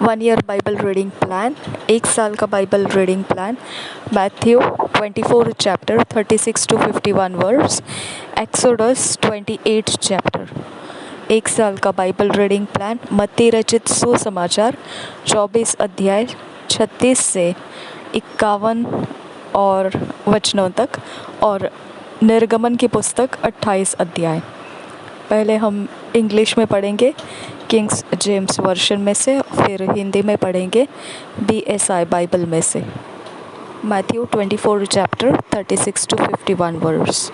1 year Bible reading plan, 1 साल का Bible reading plan, Matthew 24 chapter 36 to 51 verse, Exodus 28 chapter. 1 साल का Bible reading plan, मत्ती रचित सुसमाचार 24 अध्याय 36 से 51 और वचनों तक, और निर्गमन की पुस्तक 28 अध्याय। पहले हम इंग्लिश में पढ़ेंगे किंग्स जेम्स वर्शन में से, फिर हिंदी में पढ़ेंगे BSI बाइबल में से। Matthew 24 chapter 36 to 51 verse.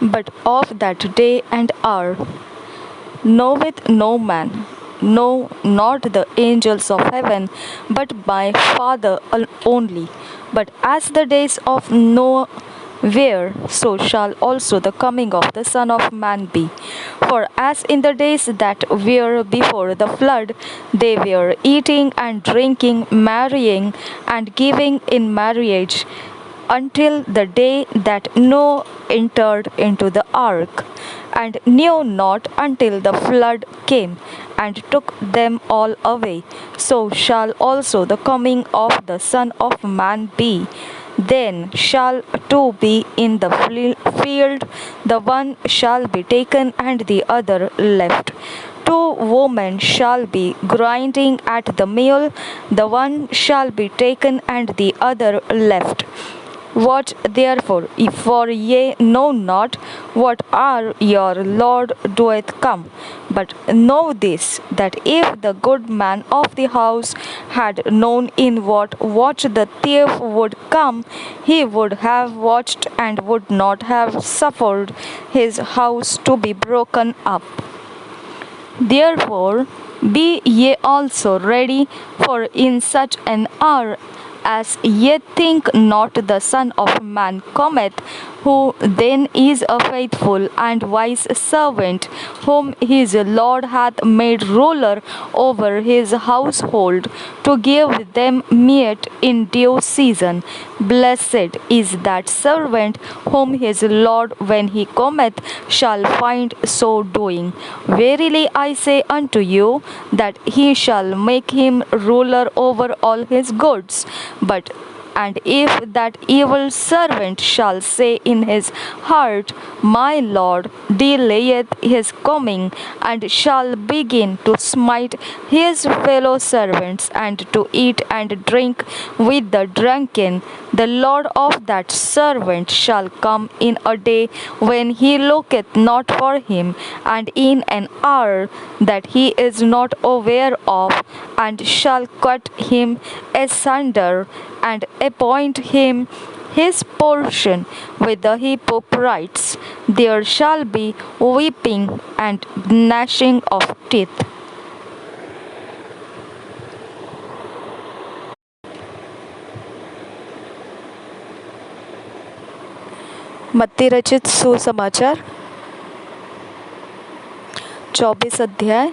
But of that day and hour knoweth no man, no, not the angels of heaven, but my Father only. But as the days of Noah were, so shall also the coming of the Son of Man be. For as in the days that were before the flood, they were eating and drinking, marrying and giving in marriage, until the day that Noah entered into the ark, and knew not until the flood came and took them all away. So shall also the coming of the Son of Man be. Then shall two be in the field, the one shall be taken and the other left. Two women shall be grinding at the mill, the one shall be taken and the other left. Watch therefore, for ye know not what hour your Lord doeth come. But know this, that if the good man of the house had known in what watch the thief would come, he would have watched and would not have suffered his house to be broken up. Therefore be ye also ready, for in such an hour as ye think not the Son of Man cometh. Who then is a faithful and wise servant, whom his Lord hath made ruler over his household, to give them meat in due season? Blessed is that servant whom his Lord when he cometh shall find so doing. Verily I say unto you, that he shall make him ruler over all his goods. But and if that evil servant shall say in his heart, My Lord delayeth his coming, and shall begin to smite his fellow servants, and to eat and drink with the drunken, the Lord of that servant shall come in a day when he looketh not for him, and in an hour that he is not aware of, and shall cut him asunder, and appoint him his portion with the hypocrites. There shall be weeping and gnashing of teeth. मत्ती रचित सुसमाचार 24 अध्याय,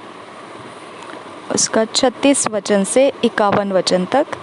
उसका 36 वचन से 51 वचन तक।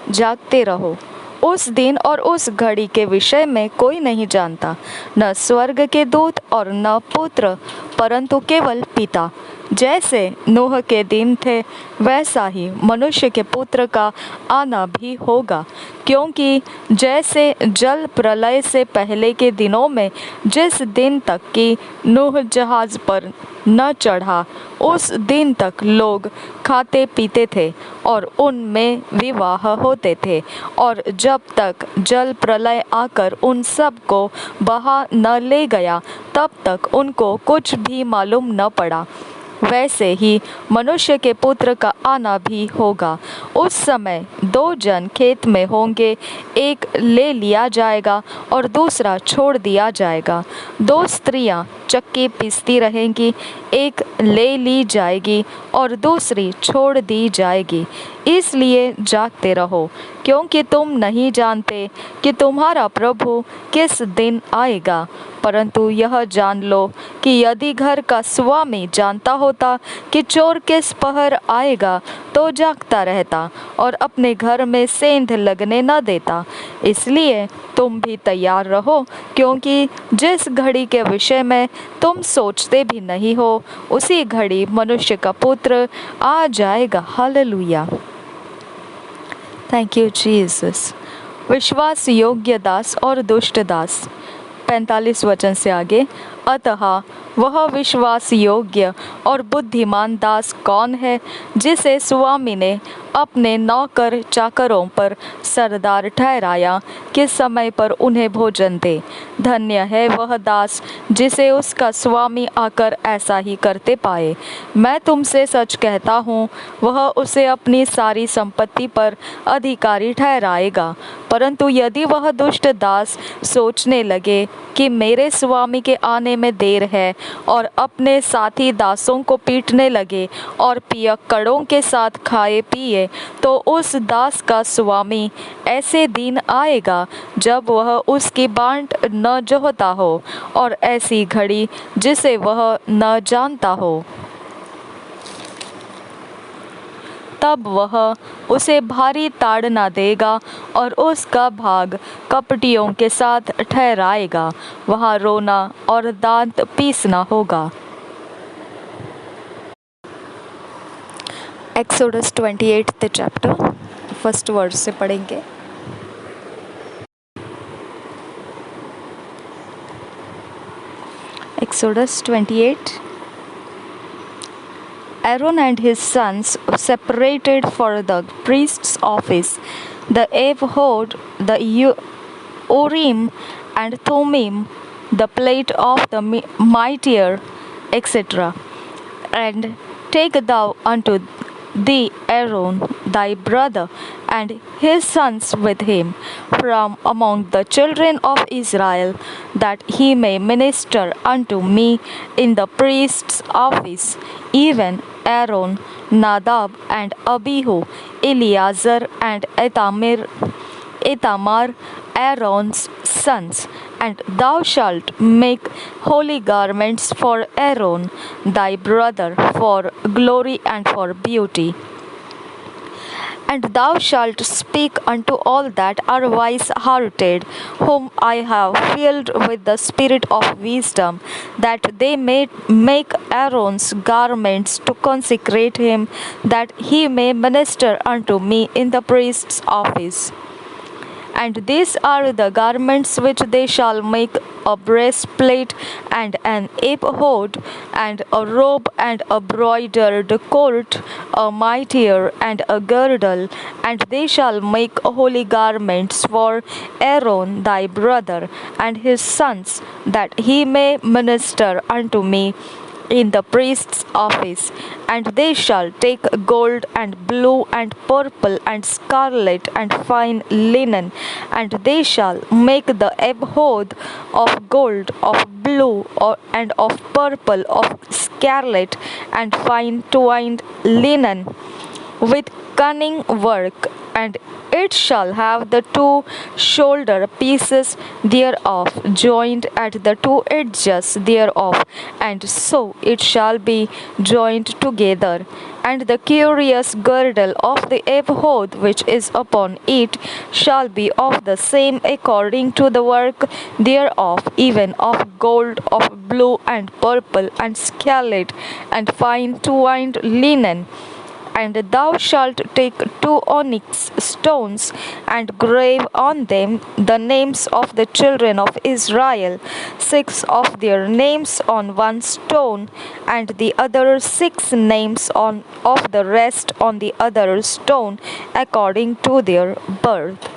जागते रहो, उस दिन और उस घड़ी के विषय में कोई नहीं जानता, न स्वर्ग के दूत और न पुत्र, परंतु केवल पिता। जैसे नूह के दिन थे, वैसा ही मनुष्य के पुत्र का आना भी होगा। क्योंकि जैसे जल प्रलय से पहले के दिनों में, जिस दिन तक कि नूह जहाज पर न चढ़ा, उस दिन तक लोग खाते पीते थे और उनमें विवाह होते थे, और जब तक जल प्रलय आकर उन सब को बहा न ले गया, तब तक उनको कुछ भी मालूम न पड़ा। वैसे ही मनुष्य के पुत्र का आना भी होगा। उस समय दो जन खेत में होंगे, एक ले लिया जाएगा और दूसरा छोड़ दिया जाएगा। दो स्त्रियां चक्की पीसती रहेंगी, एक ले ली जाएगी और दूसरी छोड़ दी जाएगी। इसलिए जागते रहो, क्योंकि तुम नहीं जानते कि तुम्हारा प्रभु किस दिन आएगा। परंतु यह जान लो कि यदि घर का स्वामी जानता होता कि चोर किस पहर आएगा, तो जागता रहता और अपने घर में सेंध लगने न देता। इसलिए तुम भी तैयार रहो, क्योंकि जिस घड़ी के विषय में तुम सोचते भी नहीं हो, उसी घड़ी मनुष्य का पुत्र आ जाएगा। हालेलुया। Thank you Jesus. विश्वास योग्य दास और दुष्ट दास। 45 वचन से आगे, अतः वह विश्वास योग्य और बुद्धिमान दास कौन है, जिसे स्वामी ने अपने नौकर चाकरों पर सरदार ठहराया कि समय पर उन्हें भोजन दे। धन्य है वह दास जिसे उसका स्वामी आकर ऐसा ही करते पाए। मैं तुमसे सच कहता हूँ, वह उसे अपनी सारी संपत्ति पर अधिकारी ठहराएगा। परंतु यदि वह दुष्ट दास सोचने लगे कि मेरे स्वामी के आने में देर है, और अपने साथी दासों को पीटने लगे और पियक्कड़ों के साथ खाए पिए, तो उस दास का स्वामी ऐसे दिन आएगा जब वह उसकी बाँट न जोहता हो, और ऐसी घड़ी जिसे वह न जानता हो। तब वह उसे भारी ताड़ना देगा और उसका भाग कपटियों के साथ ठहराएगा। वहाँ रोना और दांत पीसना होगा। एक्सोडस 28 चैप्टर फर्स्ट वर्स से पढ़ेंगे। Exodus 28. Aaron and his sons separated for the priest's office the ephod, the Urim and Thummim, the plate of the mitre, etc. And take thou unto thee Aaron thy brother and his sons with him from among the children of Israel, that he may minister unto me in the priest's office, even Aaron, Nadab and Abihu, Eleazar and Ithamar, Aaron's sons. And thou shalt make holy garments for Aaron thy brother, for glory and for beauty. And thou shalt speak unto all that are wise hearted, whom I have filled with the spirit of wisdom, that they may make Aaron's garments to consecrate him, that he may minister unto me in the priest's office. And these are the garments which they shall make: a breastplate, and an ephod, and a robe, and a broidered coat, a mitre, and a girdle. And they shall make holy garments for Aaron thy brother and his sons, that he may minister unto me in the priest's office. And they shall take gold and blue and purple and scarlet and fine linen, and they shall make the ephod of gold, of blue, and of purple, of scarlet and fine twined linen, with cunning work. And it shall have the two shoulder pieces thereof joined at the two edges thereof, and so it shall be joined together. And the curious girdle of the ephod which is upon it shall be of the same according to the work thereof, even of gold, of blue and purple and scarlet and fine twined linen. And thou shalt take 2 onyx stones, and grave on them the names of the children of Israel, 6 of their names on one stone, and the other 6 names of the rest on the other stone, according to their birth.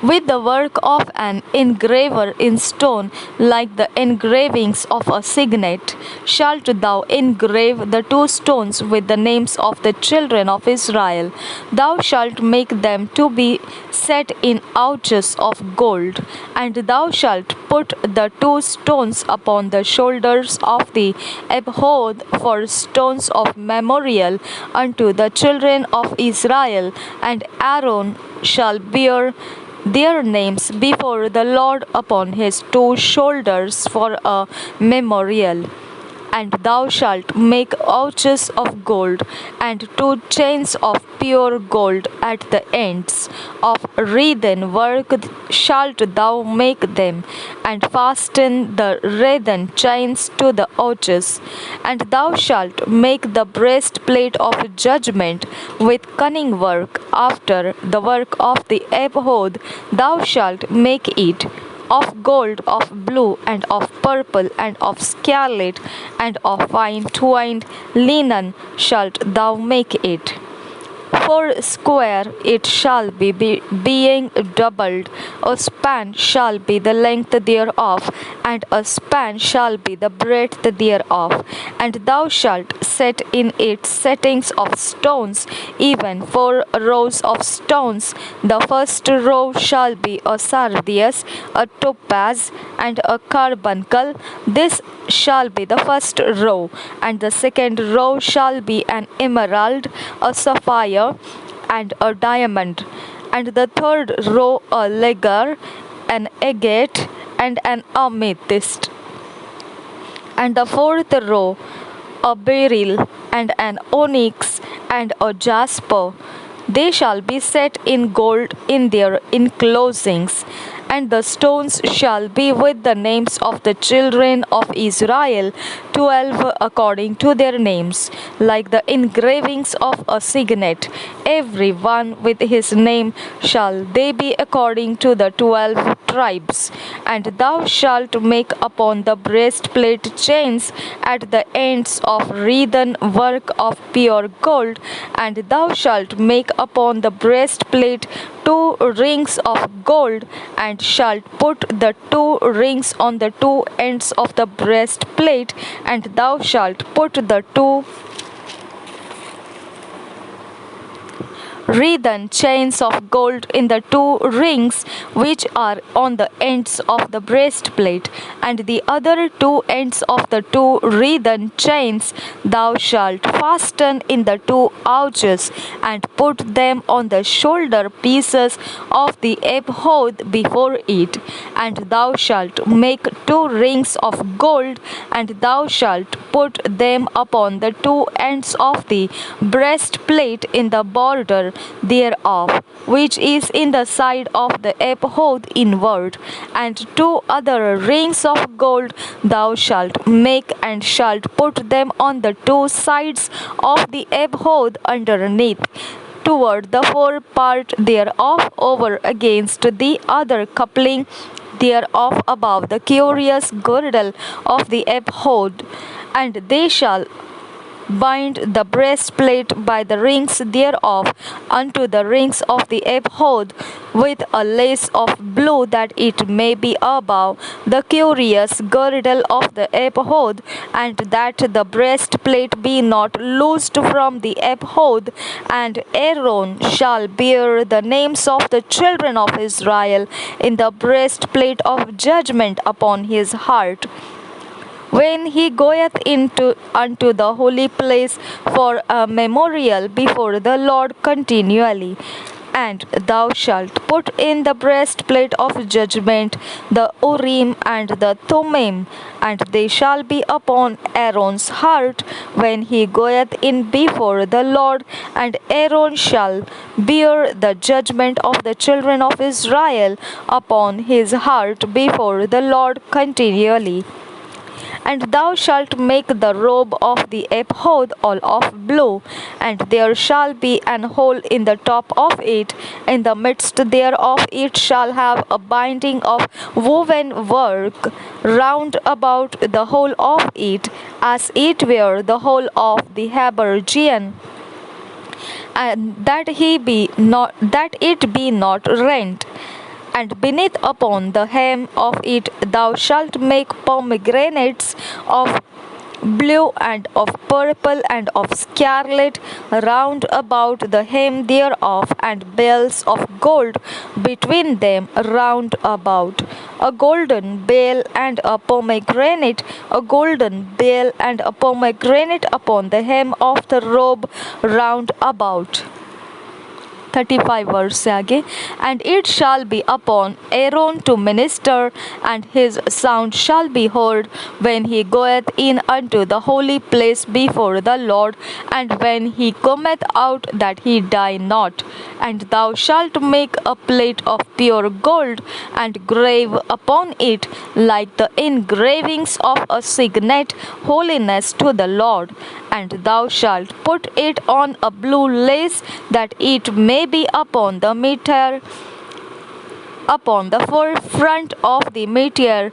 with the work of an engraver in stone, like the engravings of a signet, shalt thou engrave the two stones with the names of the children of Israel. Thou shalt make them to be set in ouches of gold, and thou shalt put the two stones upon the shoulders of the ephod for stones of memorial unto the children of Israel, and Aaron shall bear their names before the Lord upon his two shoulders for a memorial. And thou shalt make ouches of gold, and two chains of pure gold at the ends. Of wreathen work shalt thou make them, and fasten the wreathen chains to the ouches. And thou shalt make the breastplate of judgment with cunning work, after the work of the ephod. Thou shalt make it of gold, of blue, and of purple, and of scarlet, and of fine twined linen shalt thou make it. Foursquare it shall be, being doubled. A span shall be the length thereof, and a span shall be the breadth thereof. And thou shalt set in it settings of stones, even 4 rows of stones. The first row shall be a sardius, a topaz, and a carbuncle. This shall be the first row. And the second row shall be an emerald, a sapphire, and a diamond. And the third row a leger, an agate, and an amethyst. And the fourth row a beryl, and an onyx, and a jasper. They shall be set in gold in their enclosings. And the stones shall be with the names of the children of Israel, 12 according to their names, like the engravings of a signet. Every one with his name shall they be according to the 12 tribes. And thou shalt make upon the breastplate chains at the ends of wreathen work of pure gold. And thou shalt make upon the breastplate 2 rings of gold, and shalt put the 2 rings on the 2 ends of the breastplate, and thou shalt put the 2 wreathen chains of gold in the 2 rings which are on the ends of the breastplate, and the other 2 ends of the 2 wreathen chains thou shalt fasten in the 2 ouches, and put them on the shoulder pieces of the ephod before it. And thou shalt make 2 rings of gold, and thou shalt put them upon the 2 ends of the breastplate in the border thereof, which is in the side of the ephod inward. And 2 other rings of gold thou shalt make, and shalt put them on the 2 sides of the ephod underneath, toward the fore part thereof, over against the other coupling thereof, above the curious girdle of the ephod. And they shall bind the breastplate by the rings thereof unto the rings of the ephod with a lace of blue, that it may be above the curious girdle of the ephod, and that the breastplate be not loosed from the ephod. And Aaron shall bear the names of the children of Israel in the breastplate of judgment upon his heart, when he goeth into unto the holy place for a memorial before the Lord continually. And thou shalt put in the breastplate of judgment the Urim and the Thummim, and they shall be upon Aaron's heart when he goeth in before the Lord. And Aaron shall bear the judgment of the children of Israel upon his heart before the Lord continually. And thou shalt make the robe of the ephod all of blue, and there shall be an hole in the top of it. In the midst thereof it shall have a binding of woven work round about the whole of it, as it were the whole of the habergeon, and that it be not rent. And beneath upon the hem of it thou shalt make pomegranates of blue and of purple and of scarlet round about the hem thereof, and bells of gold between them round about. A golden bell and a pomegranate, a golden bell and a pomegranate upon the hem of the robe round about. 35 वर्ष से आगे. And it shall be upon Aaron to minister, and his sound shall be heard when he goeth in unto the holy place before the Lord, and when he cometh out, that he die not. And thou shalt make a plate of pure gold, and grave upon it like the engravings of a signet, holiness to the Lord. And thou shalt put it on a blue lace, that it may be upon the mitre, upon the forefront of the mitre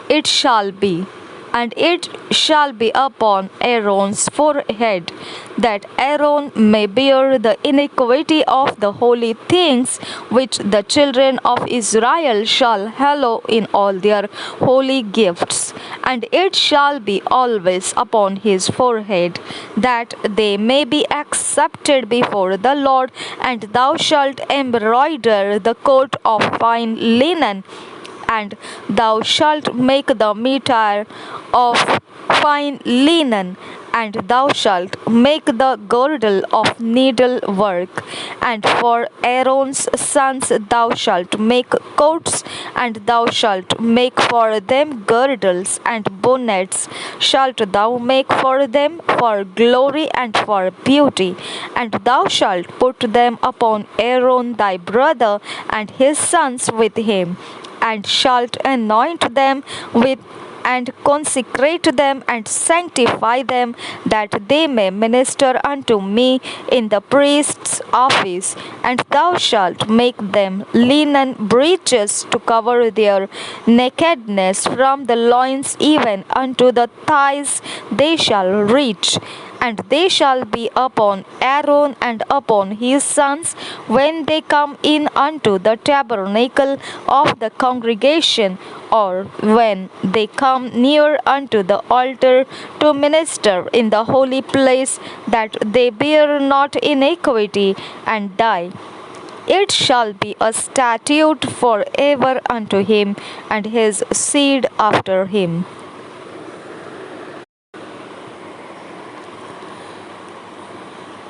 it shall be. And it shall be upon Aaron's forehead, that Aaron may bear the iniquity of the holy things which the children of Israel shall hallow in all their holy gifts. And it shall be always upon his forehead, that they may be accepted before the Lord. And thou shalt embroider the coat of fine linen, and thou shalt make the mitre of fine linen, and thou shalt make the girdle of needlework. And for Aaron's sons thou shalt make coats, and thou shalt make for them girdles, and bonnets shalt thou make for them for glory and for beauty. And thou shalt put them upon Aaron thy brother and his sons with him, and shalt anoint them with, and consecrate them, and sanctify them, that they may minister unto me in the priest's office. And thou shalt make them linen breeches to cover their nakedness from the loins even unto the thighs they shall reach. And they shall be upon Aaron and upon his sons when they come in unto the tabernacle of the congregation, or when they come near unto the altar to minister in the holy place, that they bear not iniquity and die. It shall be a statute forever unto him and his seed after him.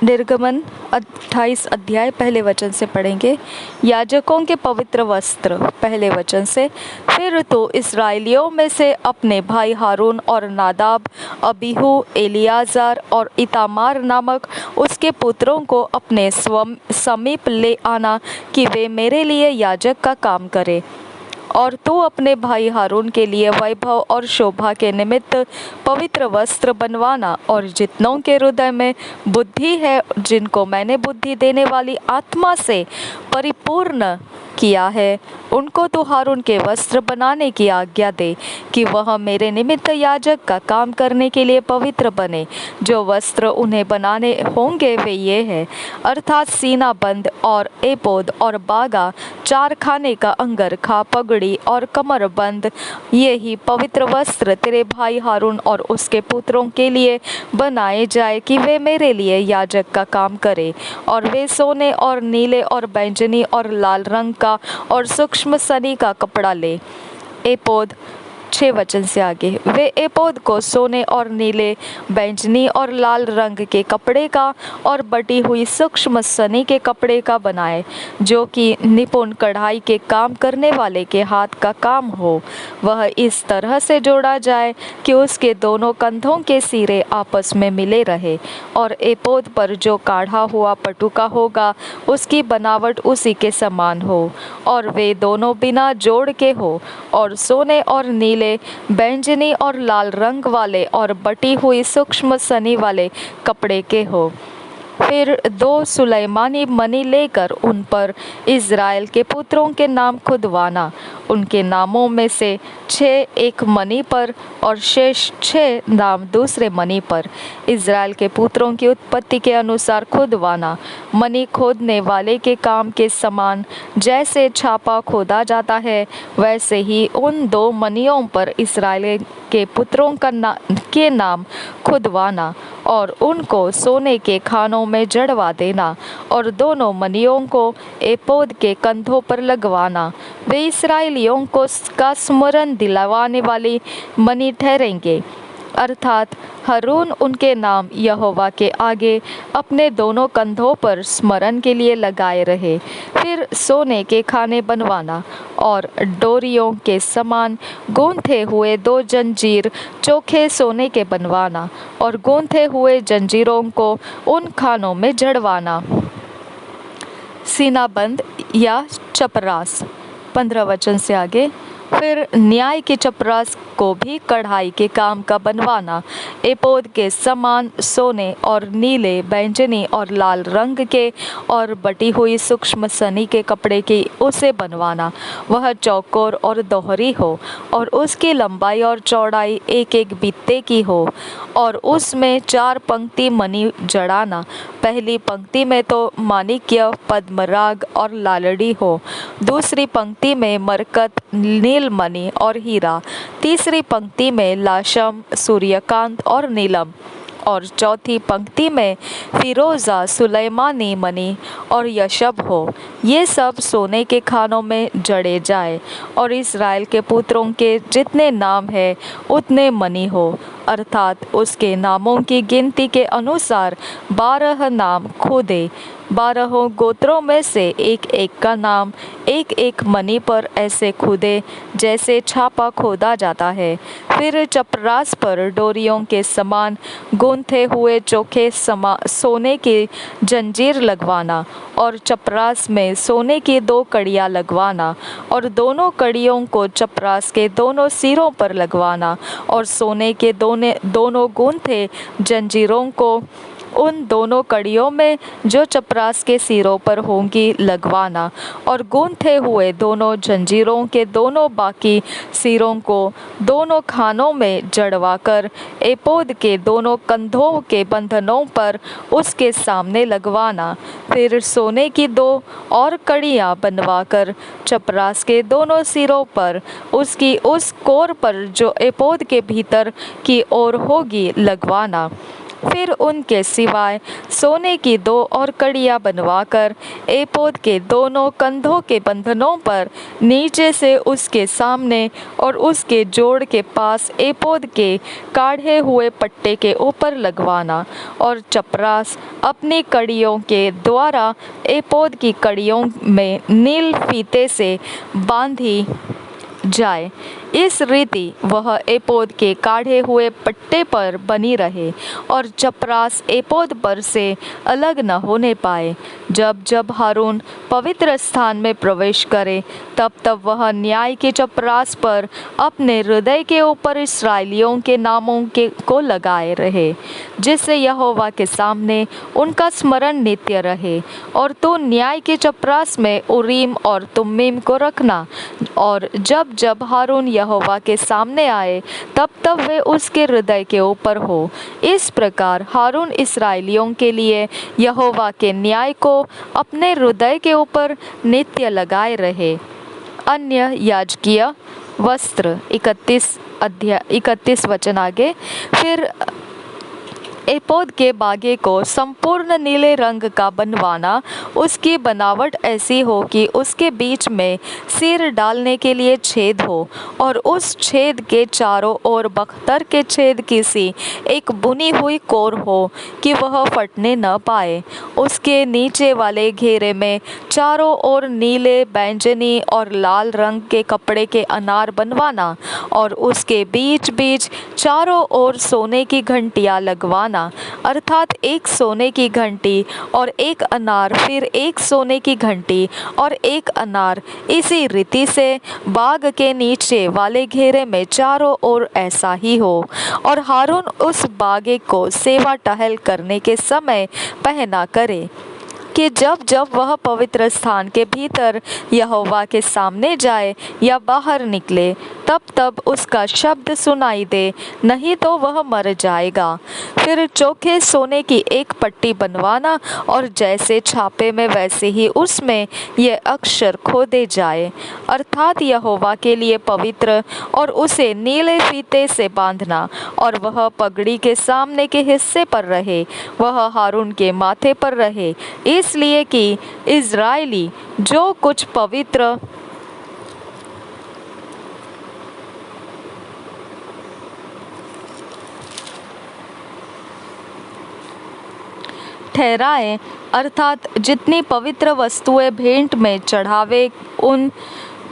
निर्गमन 28 अध्याय पहले वचन से पढ़ेंगे. याजकों के पवित्र वस्त्र, पहले वचन से. फिर तो इस्राएलियों में से अपने भाई हारून और नादाब, अबीहू, एलियाजार और इतामार नामक उसके पुत्रों को अपने समीप ले आना, कि वे मेरे लिए याजक का काम करें. और तू अपने भाई हारून के लिए वैभव और शोभा के निमित्त पवित्र वस्त्र बनवाना, और जितनों के हृदय में बुद्धि है, जिनको मैंने बुद्धि देने वाली आत्मा से परिपूर्ण किया है, उनको तो हारून के वस्त्र बनाने की आज्ञा दे, कि वह मेरे निमित्त याजक का काम करने के लिए पवित्र बने. जो वस्त्र उन्हें बनाने होंगे वे ये हैं, अर्थात सीना बंद और एपोद और बागा, चार खाने का अंगरखा, पगड़ी और कमर बंद. ये ही पवित्र वस्त्र तेरे भाई हारून और उसके पुत्रों के लिए बनाए जाए, कि वे मेरे लिए याजक का काम करें. और वे सोने और नीले और बैंगनी और लाल रंग का और सूक्ष्म सनी का कपड़ा ले. एपोद 6 वचन से आगे. वे एपोद को सोने और नीले, बैंगनी और लाल रंग के कपड़े का और बटी हुई सूक्ष्म सनी के कपड़े का बनाए, जो कि निपुण कढ़ाई के काम करने वाले के हाथ का काम हो. वह इस तरह से जोड़ा जाए कि उसके दोनों कंधों के सिरे आपस में मिले रहे. और एपोद पर जो काढ़ा हुआ पटुका होगा, उसकी बनावट उसी के समान हो, और वे दोनों बिना जोड़ के हो, और सोने और नीले, बैंगनी और लाल रंग वाले और बटी हुई सूक्ष्म सनी वाले कपड़े के हो. फिर 2 सुलैमानी मणि लेकर उन पर इज़राइल के पुत्रों के नाम खुदवाना। उनके नामों में से 6 एक मणि पर और शेष 6 नाम दूसरे मणि पर इज़राइल के पुत्रों की उत्पत्ति के अनुसार खुदवाना। मणि खोदने वाले के काम के समान जैसे छापा खोदा जाता है, वैसे ही उन 2 मणियों पर इस्राएल के पुत्रों के नाम खुदवाना और उनको सोने के खानों में जड़वा देना और दोनों मणियों को एपोद के कंधों पर लगवाना। वे इस्राएलियों को का स्मरण दिलाने वाली मणि ठहरेंगे, अर्थात हारून उनके नाम यहोवा के आगे अपने दोनों कंधों पर स्मरण के लिए लगाए रहे। फिर सोने के खाने बनवाना और डोरियों के समान गूंथे हुए 2 जंजीर चोखे सोने के बनवाना और गूंथे हुए जंजीरों को उन खानों में जड़वाना। सीनाबंद या चपरास 15 वचन से आगे। फिर न्याय के चपरास को भी कढ़ाई के काम का बनवाना, एपोद के समान सोने और नीले, बैंगनी और लाल रंग के और बटी हुई सूक्ष्म सनी के कपड़े की उसे बनवाना। वह चौकोर और दोहरी हो और उसकी लंबाई और चौड़ाई 1-1 बित्ते की हो और उसमें 4 पंक्ति मणि जड़ाना। पहली पंक्ति में तो माणिक्य, पद्मराग और लालड़ी हो, दूसरी पंक्ति में मरकत, नीलमणि और हीरा, तीसरी पंक्ति में लाशम, सूर्यकांत और नीलम और चौथी पंक्ति में फिरोजा, सुलैमानी मणि और यशब हो। ये सब सोने के खानों में जड़े जाए और इस्राएल के पुत्रों के जितने नाम है उतने मणि हो, अर्थात उसके नामों की गिनती के अनुसार 12 नाम खोदे। 12 गोत्रों में से एक का नाम 1-1 मणि पर ऐसे खुदे जैसे छापा खोदा जाता है। फिर चपरास पर डोरियों के समान गूंथे हुए चोखे सोने की जंजीर लगवाना और चपरास में सोने की 2 कड़ियाँ लगवाना और दोनों कड़ियों को चपरास के दोनों सिरों पर लगवाना और सोने के दोनों गूंथे जंजीरों को उन दोनों कड़ियों में जो चपरास के सिरों पर होंगी लगवाना और गूंथे हुए दोनों जंजीरों के दोनों बाकी सिरों को दोनों खानों में जड़वाकर एपोद के दोनों कंधों के बंधनों पर उसके सामने लगवाना। फिर सोने की 2 और कड़ियाँ बनवाकर चपरास के दोनों सिरों पर उसकी उस कोर पर जो एपोद के भीतर की ओर होगी लगवाना। फिर उनके सिवाय सोने की 2 और कड़ियाँ बनवाकर एपोद के दोनों कंधों के बंधनों पर नीचे से उसके सामने और उसके जोड़ के पास एपोद के काढ़े हुए पट्टे के ऊपर लगवाना और चपरास अपनी कड़ियों के द्वारा एपोद की कड़ियों में नील फीते से बांधी जाए। इस रीति वह एपोद के काढ़े हुए पट्टे पर बनी रहे और चपरास एपोद पर से अलग न होने पाए। जब जब हारून पवित्र स्थान में प्रवेश करे, तब तब वह न्याय के चपरास पर अपने हृदय के ऊपर इस्राएलियों के नामों को लगाए रहे, जिससे यहोवा के सामने उनका स्मरण नित्य रहे। और तू न्याय के चपरास में उरीम और तुम्मीम को रखना, और जब जब हारून यहोवा के सामने आए, तब तब वे उसके हृदय के ऊपर हो। इस प्रकार हारून इस्राएलियों के लिए यहोवा के न्याय को अपने हृदय के ऊपर नित्य लगाए रहे। अन्य याजकीय वस्त्र 31 वचन आगे। फिर एपोद के बागे को संपूर्ण नीले रंग का बनवाना। उसकी बनावट ऐसी हो कि उसके बीच में सिर डालने के लिए छेद हो और उस छेद के चारों ओर बख्तर के छेद की सी एक बुनी हुई कोर हो कि वह फटने न पाए। उसके नीचे वाले घेरे में चारों ओर नीले, बैंगनी और लाल रंग के कपड़े के अनार बनवाना और उसके बीच बीच चारों ओर सोने की घंटियां लगवाना बनवाना, अर्थात एक सोने की घंटी और एक अनार, फिर एक सोने की घंटी और एक अनार। इसी रीति से बाग के नीचे वाले घेरे में चारों ओर ऐसा ही हो। और हारून उस बागे को सेवा टहल करने के समय पहना करे कि जब जब वह पवित्र स्थान के भीतर यहोवा के सामने जाए या बाहर निकले, तब तब उसका शब्द सुनाई दे, नहीं तो वह मर जाएगा। फिर चोखे सोने की एक पट्टी बनवाना और जैसे छापे में वैसे ही उसमें ये अक्षर खोदे जाए, अर्थात यहोवा के लिए पवित्र, और उसे नीले फीते से बांधना। और वह पगड़ी के सामने के हिस्से पर रहे, वह हारून के माथे पर रहे, इसलिए कि इज़राइली जो कुछ पवित्र ठहराए, अर्थात जितनी पवित्र वस्तुएं भेंट में चढ़ावे, उन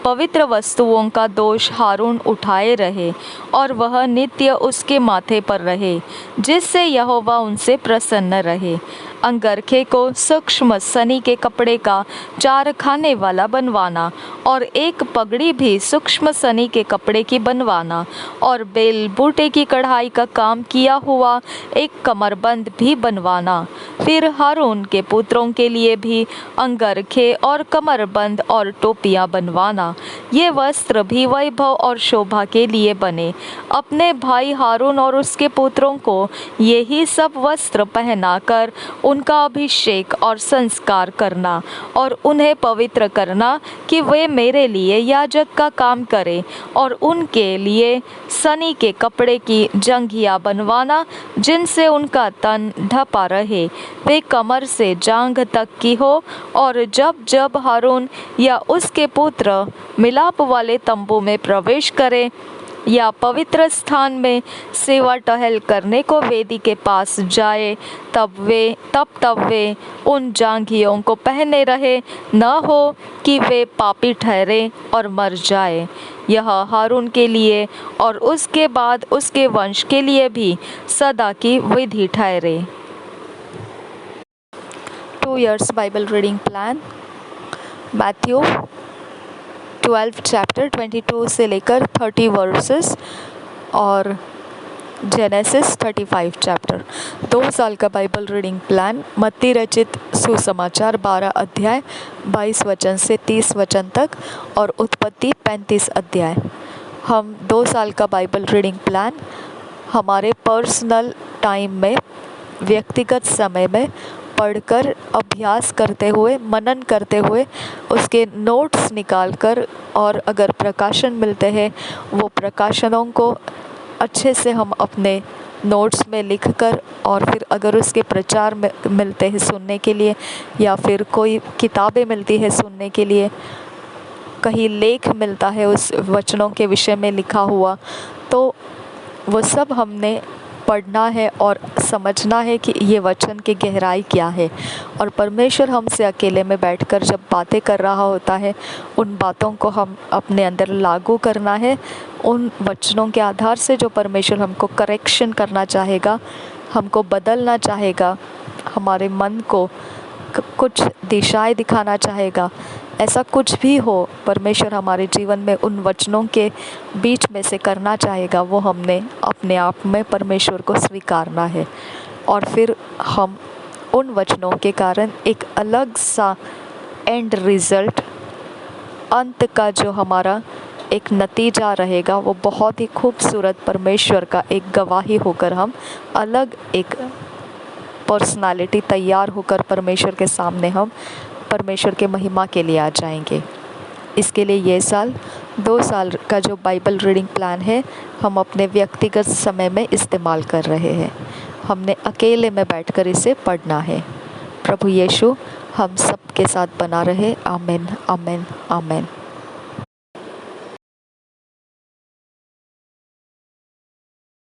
पवित्र वस्तुओं का दोष हारून उठाए रहे, और वह नित्य उसके माथे पर रहे, जिससे यहोवा उनसे प्रसन्न रहे। अंगरखे को सूक्ष्म सनी के कपड़े का 4 खाने वाला बनवाना, और एक पगड़ी भी सूक्ष्म सनी के कपड़े की बनवाना, और बेल बूटे की कढ़ाई का काम किया हुआ एक कमरबंद भी बनवाना। फिर हारून के पुत्रों के लिए भी अंगरखे और कमरबंद और टोपियां बनवाना। ये वस्त्र भी वैभव और शोभा के लिए बने। अपने भाई हारून और उसके पुत्रों को यही सब वस्त्र पहनाकर उनका अभिषेक और संस्कार करना, और उन्हें पवित्र करना कि वे मेरे लिए याजक का काम करें, और उनके लिए सनी के कपड़े की जंघिया बनवाना, जिनसे उनका तन ढपा रहे, वे कमर से जांघ तक की हो। और जब जब हारून या उसके पुत्र मिलाप वाले तंबू में प्रवेश करें या पवित्र स्थान में सेवा टहल करने को वेदी के पास जाए, तब वे उन जांघियों को पहने रहे, न हो कि वे पापी ठहरे और मर जाए। यह हारून के लिए और उसके बाद उसके वंश के लिए भी सदा की विधि ठहरे। 2 years Bible reading plan. Matthew 12 chapter 22 से लेकर 30 वर्सेस और जेनेसिस 35 चैप्टर। 2 साल का बाइबल रीडिंग प्लान। मत्ती रचित सुसमाचार 12 अध्याय 22 वचन से 30 वचन तक और उत्पत्ति 35 अध्याय। हम 2 साल का बाइबल रीडिंग प्लान हमारे पर्सनल टाइम में, व्यक्तिगत समय में पढ़कर, अभ्यास करते हुए, मनन करते हुए, उसके नोट्स निकालकर, और अगर प्रकाशन मिलते हैं वो प्रकाशनों को अच्छे से हम अपने नोट्स में लिखकर, और फिर अगर उसके प्रचार में मिलते हैं सुनने के लिए, या फिर कोई किताबें मिलती है सुनने के लिए, कहीं लेख मिलता है उस वचनों के विषय में लिखा हुआ, तो वो सब हमने पढ़ना है और समझना है कि ये वचन की गहराई क्या है। और परमेश्वर हमसे अकेले में बैठकर जब बातें कर रहा होता है, उन बातों को हम अपने अंदर लागू करना है। उन वचनों के आधार से जो परमेश्वर हमको करेक्शन करना चाहेगा, हमको बदलना चाहेगा, हमारे मन को कुछ दिशाएं दिखाना चाहेगा, ऐसा कुछ भी हो, परमेश्वर हमारे जीवन में उन वचनों के बीच में से करना चाहेगा, वो हमने अपने आप में परमेश्वर को स्वीकारना है। और फिर हम उन वचनों के कारण एक अलग सा एंड रिज़ल्ट, अंत का जो हमारा एक नतीजा रहेगा, वो बहुत ही खूबसूरत परमेश्वर का एक गवाही होकर हम अलग एक पर्सनालिटी तैयार होकर परमेश्वर के सामने हम परमेश्वर के महिमा के लिए आ जाएंगे। इसके लिए ये साल 2 साल का जो बाइबल रीडिंग प्लान है, हम अपने व्यक्तिगत समय में इस्तेमाल कर रहे हैं। हमने अकेले में बैठकर इसे पढ़ना है। प्रभु यीशु हम सब के साथ बना रहे। आमीन, आमीन, आमीन।